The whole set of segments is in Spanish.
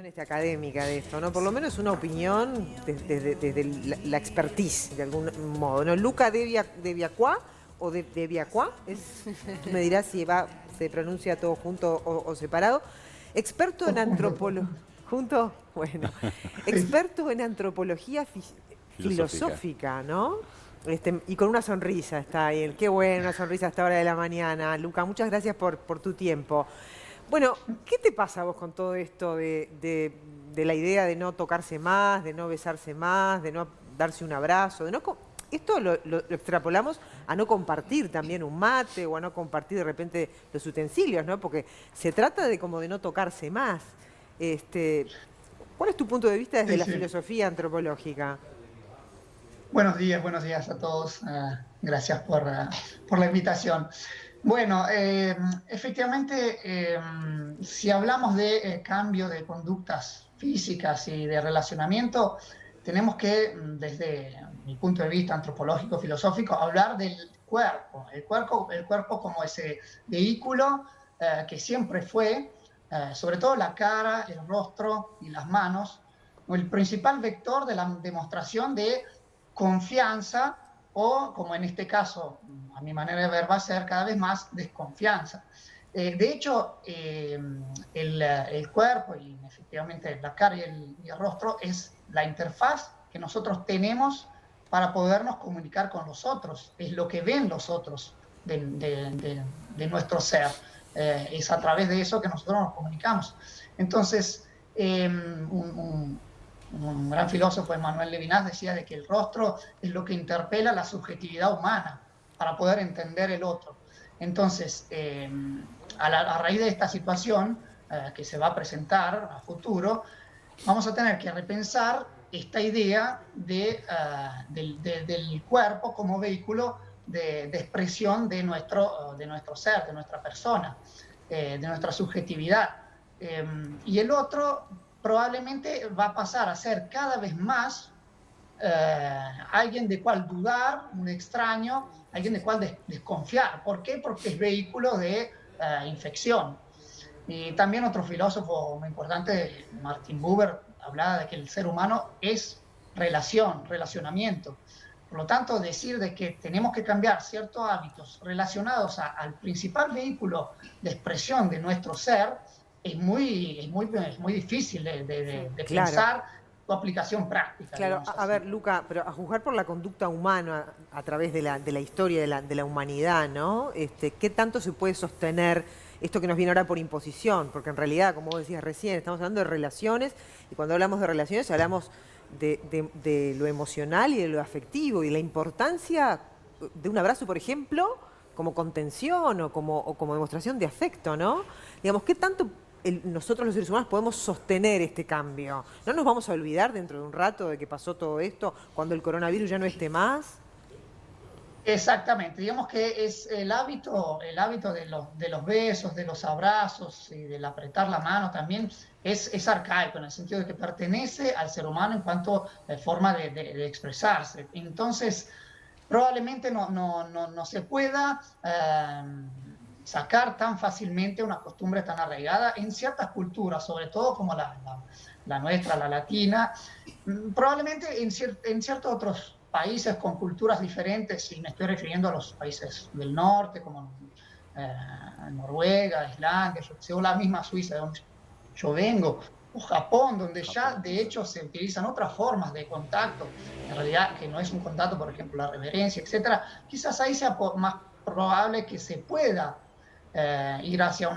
visión académica de esto, ¿no? Por lo menos una opinión desde la expertise, de algún modo, ¿no? Luca Deviacqua, o Deviacqua, tú me dirás si se pronuncia todo junto o separado. Experto en antropología, junto, bueno, Sí. experto en antropología Filosófica. filosófica, ¿no? Y con una sonrisa está ahí. Qué buena una sonrisa a esta hora de la mañana. Luca, muchas gracias por tu tiempo. Bueno, ¿qué te pasa a vos con todo esto de la idea de no tocarse más, de no besarse más, de no darse un abrazo? Esto lo extrapolamos a no compartir también un mate o a no compartir de repente los utensilios, ¿no? Porque se trata de como de no tocarse más. Este, ¿Cuál es tu punto de vista desde Sí, la sí. filosofía antropológica? Buenos días a todos. Gracias por la invitación. Bueno, efectivamente, si hablamos de cambio de conductas físicas y de relacionamiento, tenemos que, desde mi punto de vista antropológico, filosófico, hablar del cuerpo. El cuerpo como ese vehículo que siempre fue, sobre todo la cara, el rostro y las manos, el principal vector de la demostración de confianza o, como en este caso, a mi manera de ver, va a ser cada vez más desconfianza. De hecho, el cuerpo y efectivamente la cara y el rostro es la interfaz que nosotros tenemos para podernos comunicar con los otros, es lo que ven los otros de nuestro ser, es a través de eso que nosotros nos comunicamos. Entonces, un gran filósofo, Emmanuel Levinas, decía de que el rostro es lo que interpela la subjetividad humana para poder entender el otro. Entonces, a raíz de esta situación que se va a presentar a futuro, vamos a tener que repensar esta idea del cuerpo como vehículo de expresión de nuestro ser, de nuestra persona, de nuestra subjetividad. Y el otro probablemente va a pasar a ser cada vez más alguien de cual dudar, un extraño, alguien de cual desconfiar. ¿Por qué? Porque es vehículo de infección. Y también otro filósofo muy importante, Martin Buber, hablaba de que el ser humano es relacionamiento. Por lo tanto, decir de que tenemos que cambiar ciertos hábitos relacionados al principal vehículo de expresión de nuestro ser es muy difícil de Claro. pensar su aplicación práctica, Claro, digamos a ver, así. Luca, pero a juzgar por la conducta humana a través de la historia de la humanidad, ¿no? ¿Qué tanto se puede sostener esto que nos viene ahora por imposición? Porque en realidad, como vos decías recién, estamos hablando de relaciones, y cuando hablamos de relaciones hablamos de lo emocional y de lo afectivo, y la importancia de un abrazo, por ejemplo, como contención o como demostración de afecto, ¿no? Digamos, ¿qué tanto nosotros los seres humanos podemos sostener este cambio? ¿No nos vamos a olvidar dentro de un rato de que pasó todo esto cuando el coronavirus ya no esté más? Exactamente, digamos que es el hábito de los besos, de los abrazos y del apretar la mano también es arcaico en el sentido de que pertenece al ser humano en cuanto forma de expresarse. Entonces, probablemente no se pueda sacar tan fácilmente una costumbre tan arraigada en ciertas culturas, sobre todo como la nuestra, la latina. Probablemente en ciertos otros países con culturas diferentes, y me estoy refiriendo a los países del norte, como eh, Noruega, Islandia, o la misma Suiza, de donde yo vengo, o Japón, donde ya Japón, de hecho se utilizan otras formas de contacto, en realidad que no es un contacto, por ejemplo, la reverencia, etcétera. Quizás ahí sea más probable que se pueda ir hacia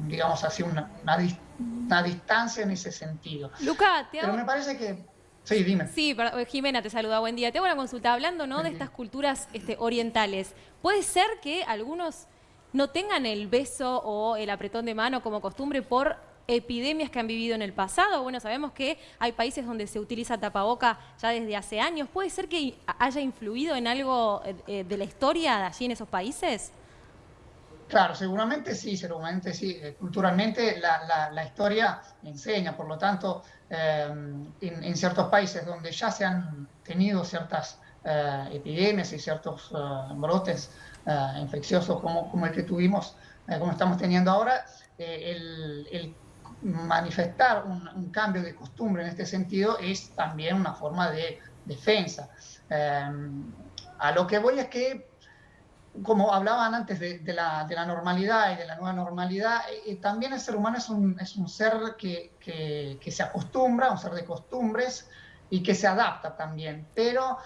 digamos, hacia una distancia en ese sentido. Luca, te Pero hago... me parece que, sí, dime. Sí, Jimena te saluda, buen día. Te hago una consulta, hablando, ¿no?, de estas culturas orientales. ¿Puede ser que algunos no tengan el beso o el apretón de mano como costumbre por epidemias que han vivido en el pasado? Bueno, sabemos que hay países donde se utiliza tapaboca ya desde hace años. ¿Puede ser que haya influido en algo de la historia de allí en esos países? Claro, seguramente sí. Culturalmente la historia enseña, por lo tanto, en ciertos países donde ya se han tenido ciertas epidemias y ciertos brotes infecciosos como el que tuvimos, como estamos teniendo ahora, el manifestar un cambio de costumbre en este sentido es también una forma de defensa. A lo que voy es que, como hablaban antes de la normalidad y de la nueva normalidad, también el ser humano es un ser que se acostumbra, un ser de costumbres y que se adapta también. Pero,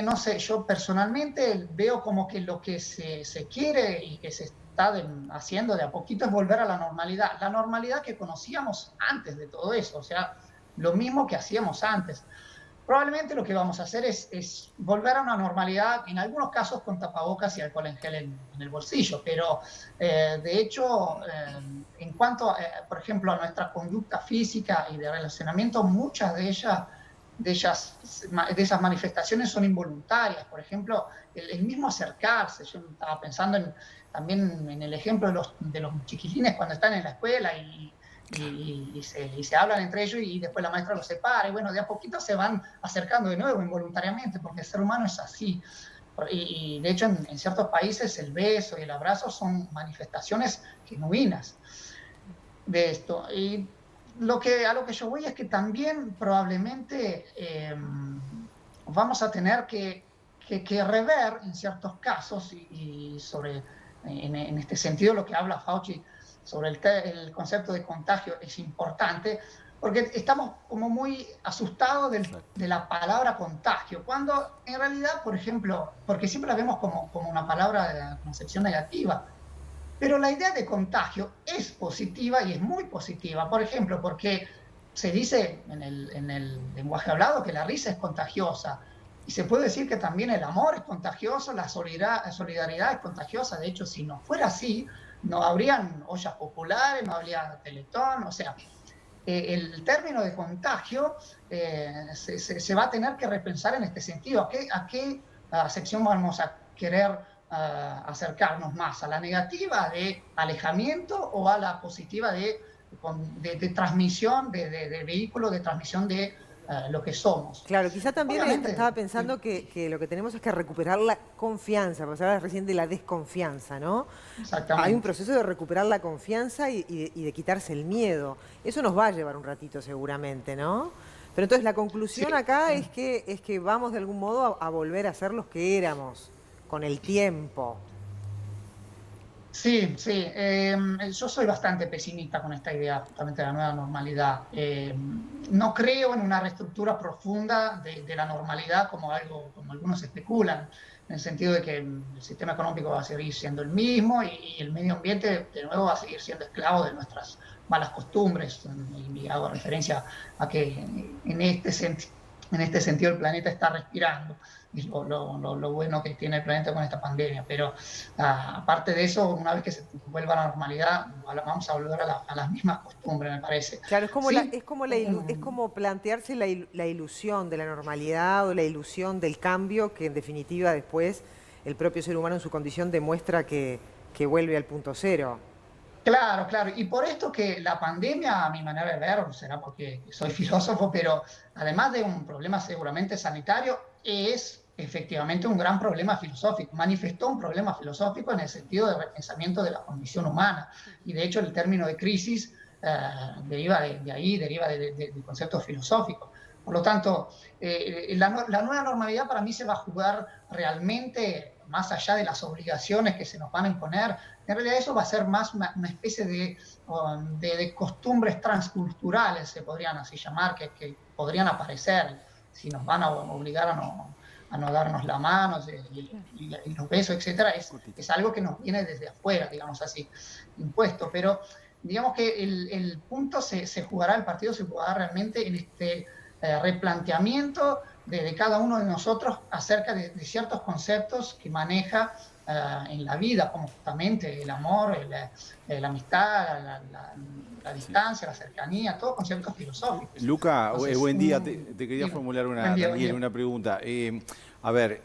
no sé, yo personalmente veo como que lo que se quiere y que se está haciendo de a poquito es volver a la normalidad que conocíamos antes de todo eso, o sea, lo mismo que hacíamos antes. Probablemente lo que vamos a hacer es volver a una normalidad, en algunos casos con tapabocas y alcohol en gel en el bolsillo, pero de hecho, en cuanto, por ejemplo, a nuestra conducta física y de relacionamiento, muchas de esas manifestaciones son involuntarias. Por ejemplo, el mismo acercarse. Yo estaba pensando también en el ejemplo de los chiquilines cuando están en la escuela y se hablan entre ellos y después la maestra los separa. Y bueno, de a poquito se van acercando de nuevo involuntariamente, porque el ser humano es así. Y de hecho, en ciertos países el beso y el abrazo son manifestaciones genuinas de esto. Y a lo que yo voy es que también probablemente vamos a tener que rever en ciertos casos y en este sentido lo que habla Fauci sobre el concepto de contagio es importante, porque estamos como muy asustados de la palabra contagio, cuando en realidad, por ejemplo, porque siempre la vemos como una palabra de concepción negativa, pero la idea de contagio es positiva y es muy positiva. Por ejemplo, porque se dice en el lenguaje hablado que la risa es contagiosa. Y se puede decir que también el amor es contagioso, la solidaridad es contagiosa. De hecho, si no fuera así, no habrían ollas populares, no habría Teletón. O sea, el término de contagio se va a tener que repensar en este sentido. ¿A qué acepción vamos a querer acercarnos más? ¿A la negativa de alejamiento o a la positiva de transmisión, de vehículo de transmisión de lo que somos? Claro, quizá también Obviamente, estaba pensando que lo que tenemos es que recuperar la confianza, porque hablabas recién de la desconfianza, ¿no? exactamente. Hay un proceso de recuperar la confianza y de quitarse el miedo. Eso nos va a llevar un ratito seguramente, ¿no? Pero entonces la conclusión acá es que vamos de algún modo a volver a ser los que éramos con el tiempo. Sí, sí. Yo soy bastante pesimista con esta idea justamente de la nueva normalidad. No creo en una reestructura profunda de la normalidad como algunos especulan, en el sentido de que el sistema económico va a seguir siendo el mismo y el medio ambiente de nuevo va a seguir siendo esclavo de nuestras malas costumbres. Y hago referencia a que en este sentido el planeta está respirando. Es lo bueno que tiene el planeta con esta pandemia. Pero aparte de eso, una vez que se vuelva a la normalidad, vamos a volver a las mismas costumbres, me parece. Claro, es como, Sí, es como plantearse la ilusión de la normalidad o la ilusión del cambio que en definitiva después el propio ser humano en su condición demuestra que vuelve al punto cero. claro, claro. Y por esto que la pandemia, a mi manera de ver, será porque soy filósofo, pero además de un problema seguramente sanitario, es efectivamente un gran problema filosófico. Manifestó un problema filosófico en el sentido de repensamiento de la condición humana. Y de hecho el término de crisis deriva de ahí, deriva del concepto filosófico. Por lo tanto, la nueva normalidad para mí se va a jugar realmente más allá de las obligaciones que se nos van a imponer. En realidad eso va a ser más una especie de costumbres transculturales, se podrían así llamar, que podrían aparecer si nos van a obligar a no darnos la mano y los besos, etcétera. Es algo que nos viene desde afuera, digamos así, impuesto. Pero digamos que el punto el partido se jugará realmente en este replanteamiento de cada uno de nosotros acerca de ciertos conceptos que maneja en la vida, como justamente el amor, la amistad, la distancia, la cercanía, todos conceptos filosóficos. Luca, Entonces, buen día. Te quería formular una pregunta. A ver,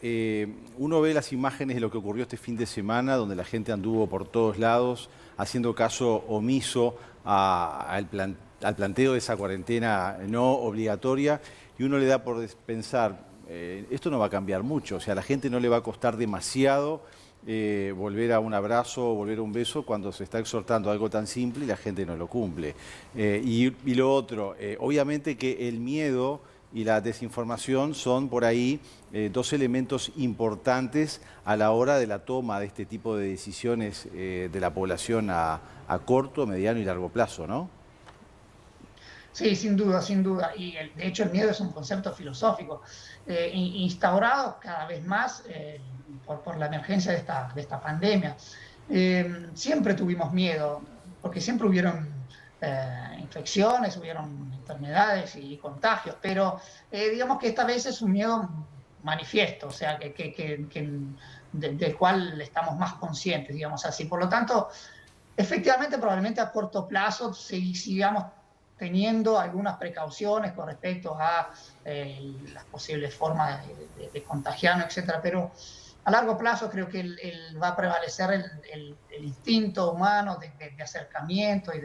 uno ve las imágenes de lo que ocurrió este fin de semana, donde la gente anduvo por todos lados, haciendo caso omiso al planteo de esa cuarentena no obligatoria, y uno le da por pensar, esto no va a cambiar mucho, o sea, a la gente no le va a costar demasiado volver a un abrazo, volver a un beso cuando se está exhortando algo tan simple y la gente no lo cumple. Y lo otro, obviamente que el miedo y la desinformación son por ahí dos elementos importantes a la hora de la toma de este tipo de decisiones de la población a corto, mediano y largo plazo, ¿no? Sí, sin duda, sin duda. Y de hecho el miedo es un concepto filosófico instaurado cada vez más por la emergencia de esta pandemia. Siempre tuvimos miedo, porque siempre hubieron infecciones, hubieron enfermedades y contagios, pero digamos que esta vez es un miedo manifiesto, o sea, del cual estamos más conscientes, digamos así. Por lo tanto, efectivamente, probablemente a corto plazo sigamos teniendo algunas precauciones con respecto a las posibles formas de contagiarnos, etcétera, pero a largo plazo creo que va a prevalecer el instinto humano de acercamiento y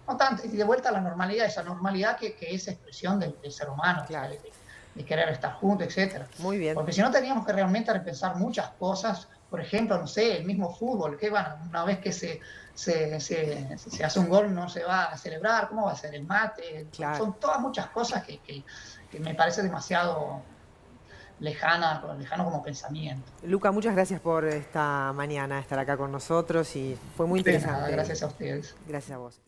no tanto, y de vuelta a la normalidad, esa normalidad que es expresión del ser humano, Claro. o sea, de querer estar juntos, etcétera. Muy bien. Porque si no teníamos que realmente repensar muchas cosas, por ejemplo, no sé, el mismo fútbol, que bueno, una vez que se hace un gol no se va a celebrar, ¿cómo va a ser el mate? Claro. Son todas muchas cosas que me parece demasiado lejano como pensamiento. Luca, muchas gracias por esta mañana estar acá con nosotros y fue muy interesante. Nada, gracias a ustedes. Gracias a vos.